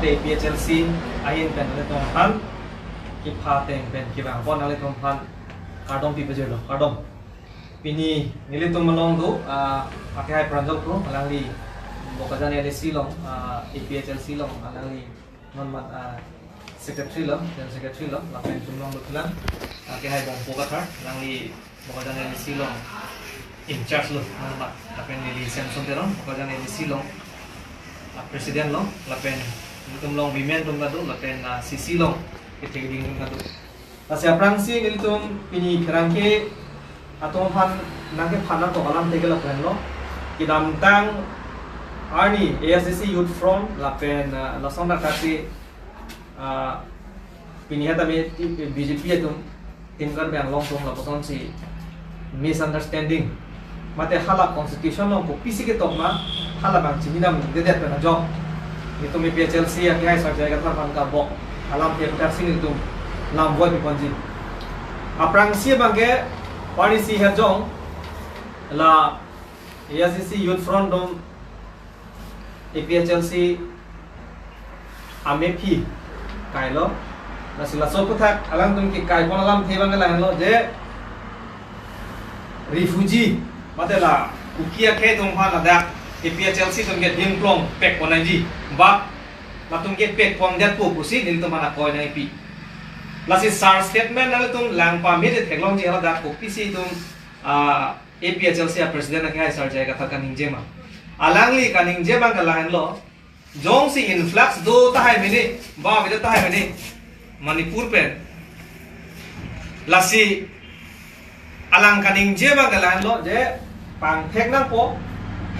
mate PHLC ayin pen le tong han ki pha teng pen ki bang pon ale tong phan kardom pi bajelo kardom pini nili tum malong do ake hai pranjok pro alangli bokajan ele silong PHLC long alangli non mat secretary long dan secretary long lapen tum long lutulan ake hai bong pokathar alangli bokajan ele silong in charge lo non mat lapen nili samson terong bokajan ele silong presiden long lapen tum long women tum gadu lapen CC long ketegding tum gadu asia prangsi nilitum pini kerangke atau han nangke phana to alam tegela plan lo kidam tang arni ASDC youth front lapen lasonda kasi pini hata me BJP atum timkar bang long tong la poson si misunderstanding mate hala constitution long ko pisi ke tokma hala bang chinam dedet na job itu me PHLC ya kai sa jaga than ka bok alam te persing itu lam boy piponji aprang si bangke party si hajong la ASDC youth front dom PHLC amepi kailo na sila so puthak alang tum ki kai kon alam the bang la lo je refugee matela ukia ke tum pha na da PHLC tum ge dim plong pek konaji ba latung ge pek pong dat pu pusi nil tum mana koi nai pi lasi sar statement na tum lang pa mi de theklong ji ala da ko pc tum PHLC president na kai sar jai ka thakan injema alangli kaning je bang ka lahan lo jong si influx do ta hai mini ba bi ta hai mini manipur pen lasi alang kaning je bang ka lahan lo je pang thek nang po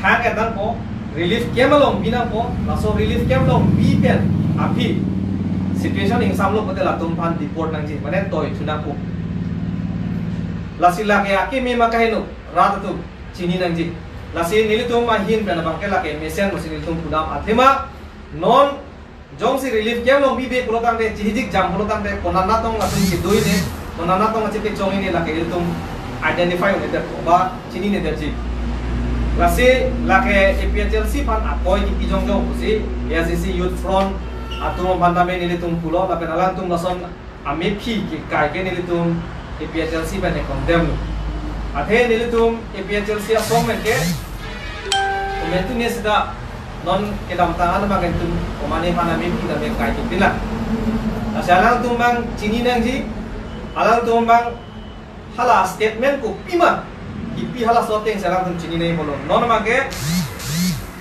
hang et nang po relief camp long bina po laso relief camp long bi pen api situation ing samlo ko la tum phan report nang ji mane toy thuna po lasi la ke aki me ma kahino rat tu chini nang ji lasi nilitum mahin pen bang ke la ke mesen mo nilitum pudam athema non jong si relief camp long bi be pulotang de chihijik jam pulotang de konana tong lasun ki doi de konana tong ache pe chong ni la ke nilitum identify ne der ba chini ne der ji lasi lake PHLC pan apoy ki jong jong si ASDC youth front atum bandame nilitum pulo la penalang tum lason amepi ki kai ke nilitum PHLC ban condemn athe nilitum PHLC asong men ke komentu ne sida non kedam tangan magen tum komane pan amepi da me kai ki pila asalang tum bang chini nang ji alang tum bang hala statement ko pima ipi hala soteng sarang tum chini nei bolo non mage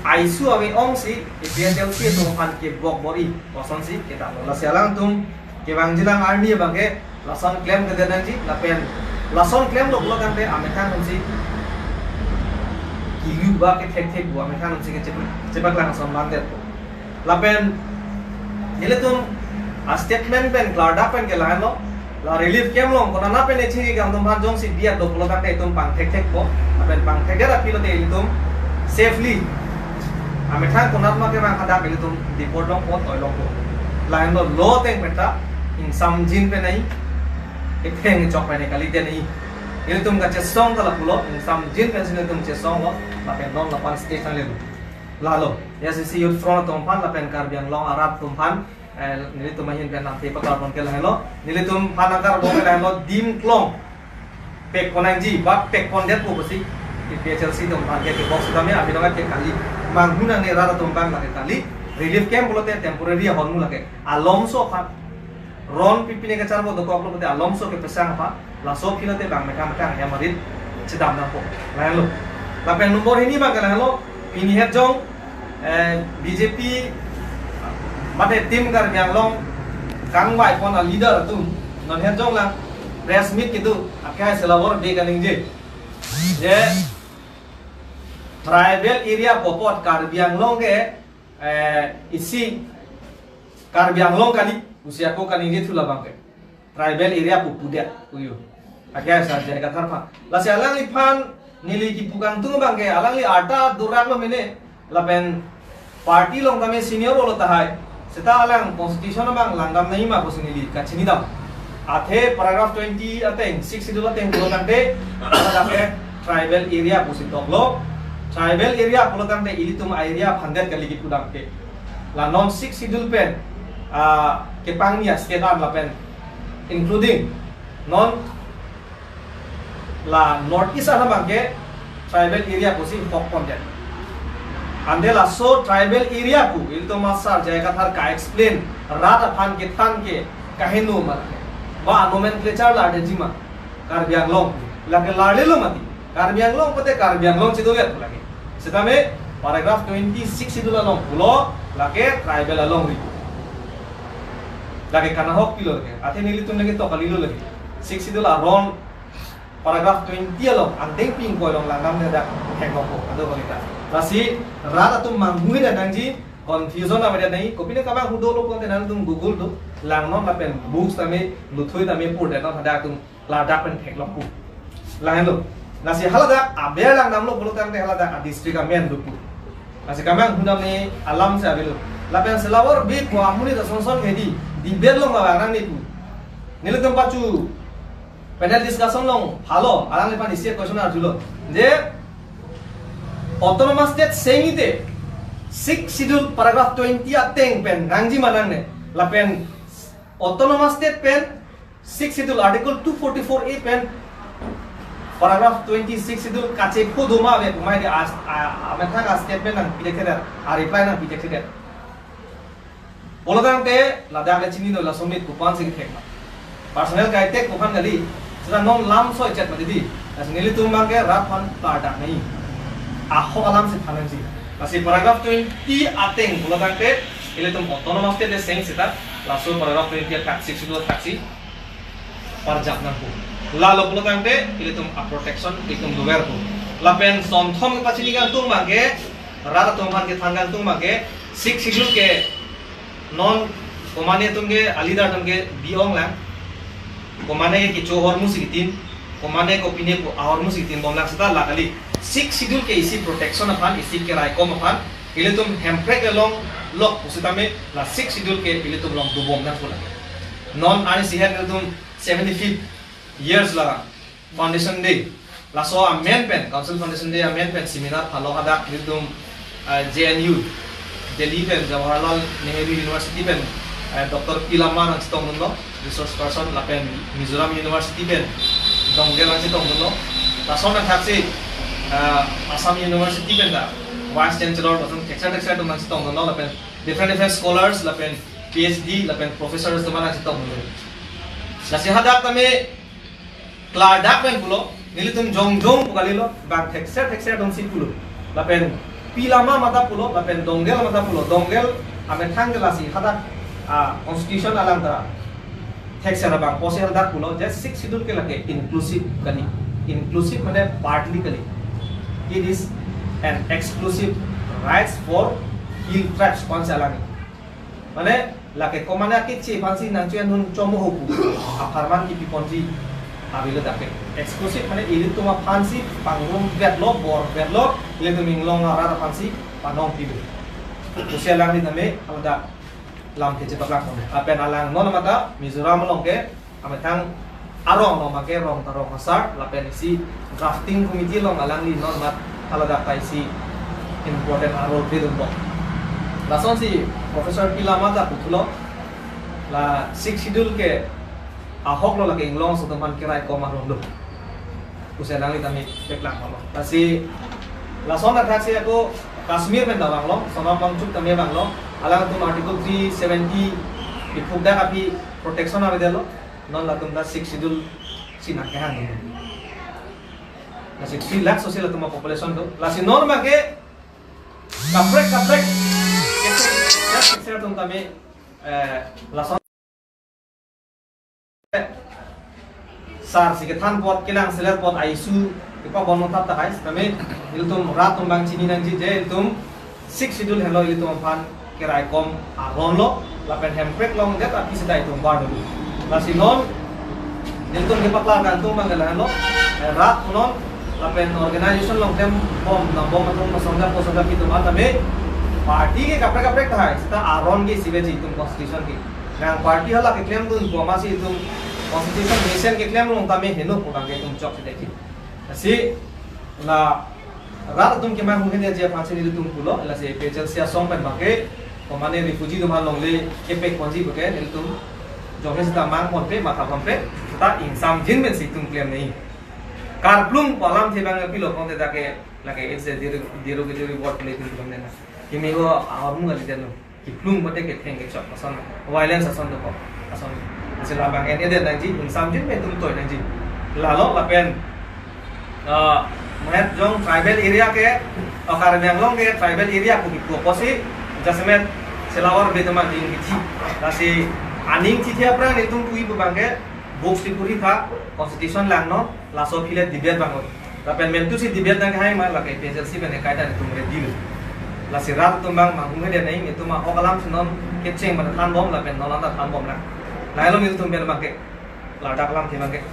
aisu ame ong si PHLC tum pan ke bok bori osan si kita la salang tum ke bang jilang army bangke lason claim ke denang ji lapen lason claim lo bolo kan pe ame kan si kiyu ba ke thek bu ame kan si ke cepat lang son mandet lapen nile tum a statement pen klarda pen ke lan lo la relief camp long kona na pe ne chiri gam tum jong si biar do polo kan tum pang thek ko apen pang thek ra pilo te tum safely ame thang kona ma ke bang kada ke tum deport long pot oi long ko lain lo lo teng peta in sam jin pe nai ek theng chok pe ne kali te nai il tum ka che song kala pulo in sam jin pe sin tum che song lo la pen long la pan station le la lo ASDC youth front tum pan la pen kar biang long arab tum pan nili tum mahin pen nanti pakar pon ke lahelo nili tum panakar bo ke lahelo dim klong pek konanji ba pek pon det ko besi PHLC tum pan ke box dame abi dong ke kali manghuna ne rara tum bang la kali relief camp bolote temporary honmu lage alomso pha ron pipine ke charbo do ko bolote alomso ke pesang pha la so khilate bang meka ya marit chidam na ko lahelo la pen nomor ini bang ke lahelo pini het jong BJP mate tim gar yang long kang bai pon a leader tu non het jong la press meet gitu akai selawor be kaning je tribal area popot karbiang long ke isi karbiang long kali usia ko kaning je thula bang ke tribal area pupudia uyu akai sa jaga tarpa la se alang li phan nili ki pukang tu bang ke alang li ata durak lo mene la pen party long kami senior lo tahai seta alang constitution bang langgam nahi ma kusinili kachini dam athe paragraph 20 ateng 6 idul ateng kulokante atake tribal area pusi toklo tribal area kulokante ilitum area phandet kali ki kudam ke la non six schedule pen kepang ya state la pen including non la north east ana bangke tribal area ko si hok content ande la so tribal area ku il to masar jaya kathar ka explain rat aphan ke than ke kahenu ma ba nomenclature la de jima Karbi Anglong lagi lari lo mati Karbi Anglong pate Karbi Anglong citu lihat lagi setame paragraph 26 itu lalong pulo lagi tribal lalong ri lagi kana hok pilo lagi ate nili tum lagi to kalilo lagi 6 itu la ron paragraph 20 lalong andeng ping ko long langam da hekok ko ado balita rasi rata tum manghui da nangji confusion ameda nahi kopine kaba hudo lo konte nan tum google do langnon la pen books tame luthoi tame pur da no hada tum ladak pen hekok pu lahen lo nasi halada aber lang nam lo bolo tang halada district amen dupu nasi kamang hundam ni alam se abelu lapen selawar bi ko amuni da sonson hedi di bedlong la rang ni pu nilutum pacu panel discussion long halo alang lepan isi question arjulo je autonomous state sengite 6 schedule paragraph 20 ateng pen rangji manang ne lapen autonomous state pen 6 schedule article 244A pen paragraph 26 itu kace kodoma be pumai de ametha ka statement nang pidekhe der a reply nang pidekhe der bolodang te lada le chini no la somit ku pan sig thekna personal kai tek ku phan gali sira non lam so chat madi asnili tumang ke rat phan ta da nahi a ho alam se thanan ji asi paragraph 20 ateng bolodang te ile tum autonomous state de seng sita la so paragraph 20 ka 6 itu taksi parjak nang ku lalu pulau tangte itu tum protection itu luar tu lapen som thom ke pachini kan tung mage rata tumhan ke thangan tung mage sik schedule ke non komane tumge alidar tumge biong lang komane ke chohor musikitin komane ko pine ko ahor musikitin bomlang sita lakali sik schedule ke isi protection aphan isi ke rai kom aphan ile tum hemprek along lock usitame la sik schedule ke ile tum long dubom na pula non ani sihan tum 75 years laga foundation day laso amen pen council foundation day amen pen seminar phalo ada lidum JNU Delhi pen Jawaharlal Nehru University pen Dr. Pilama nang sitong mundo resource person la pen Mizoram University pen donggel nang sitong mundo laso na thaksi Assam University pen da vice chancellor batung texture nang sitong mundo la pen different scholars la pen PhD la pen professors nang sitong mundo lasi hadak tame Kladak pen pulo, nilitum jong pukalilo, bang texer dong si pulo, lapen pilama mata pulo, lapen donggel mata pulo, donggel ame tanggelasi hadak constitution alang tara texer bang pose hadak pulo, jadi 6 schedule ke lage inclusive kali, inclusive mana partly kali, it is an exclusive rights for hill tribes konse alangi, mana lage komana kici fansi nangcuan hun como huku, aparman kipi konsi abilo dake eksklusif mana ini tuh mah fancy panggung bedlock bor bedlock ile tuh minglong arah fancy panong tibu usia lang di tame ada lam ke cepat lang apa nalang non mata Mizoram long ke ametang arong long make rong tarong hasar lapen isi drafting committee long alang di non mat alada kaisi important role di dong lason si Profesor Pilama da putulo la 6 schedule ke ahok lo lagi inglong so teman kirai ko marondo usai nang tami peklang lo kasi lason atraksi aku Kashmir men dawang lo sama pangcuk tami bang lo alang tum article 370 dipugda kapi protection avide lo non la tum da 6 schedule sinak ke hang kasi 3 lakh social tum population do lasi norma ke kaprek kese tum tami lason sar si ketan pot kilang seler pot aisu ipa bonon tap takai kami iltum rat tumbang chini nang ji je iltum 6 schedule hello iltum pan kirai kom aron lo lapen hemprek long det api sedai tum bar dulu lasi non iltum ke patla kan tum bangala lo rat non lapen organization long tem bom na bom atum masonda posonda ki tum atame party ke kaprek thai sta aron ke sibeji tum constitution ke nang party hala ke claim tum pomasi tum constitution nation ke claim long tame heno pura ke tum chok se asi la rat tum ke ma hu hene je phansi ni tum pulo la se pechal sia som pen bake pemane refugee tu mah longle kepek konji bukan itu jomnya kita mang konpe mata konpe kita insam jin men situng klaim nih karplung palam thebang pilo konte take lage it's a diro ke diro bot play tu kamne na kimi go arum ngali denu kiplung bote ke theng ke chok asan violence asan do asan sila bang en ede nangji insam jin men tum toy nangji lalo lapen मैं जो tribal area के अकार मेंगलोंग के tribal area को बिको पोसी जसमें सेलावर बेतमा दिन की थी लासी आनिंग थी थे अपना ने तुम पुई बबांगे बुक्स टिपुरी था कॉन्स्टिट्यूशन लांगनो लासो फिले डिबेट बांगो लापेन मेंतु सी डिबेट नंग हाई मा लाके पेजल सी बने कायदा ने तुम रे दिल लासी रात तुम बांग मांगुंगे दे नहीं ने तुम ओकलाम सुनम केचेंग बन थान बम लापेन नलांदा थान बम ना लायलो नि तुम बेन बांगे लाडाकलाम थे बांगे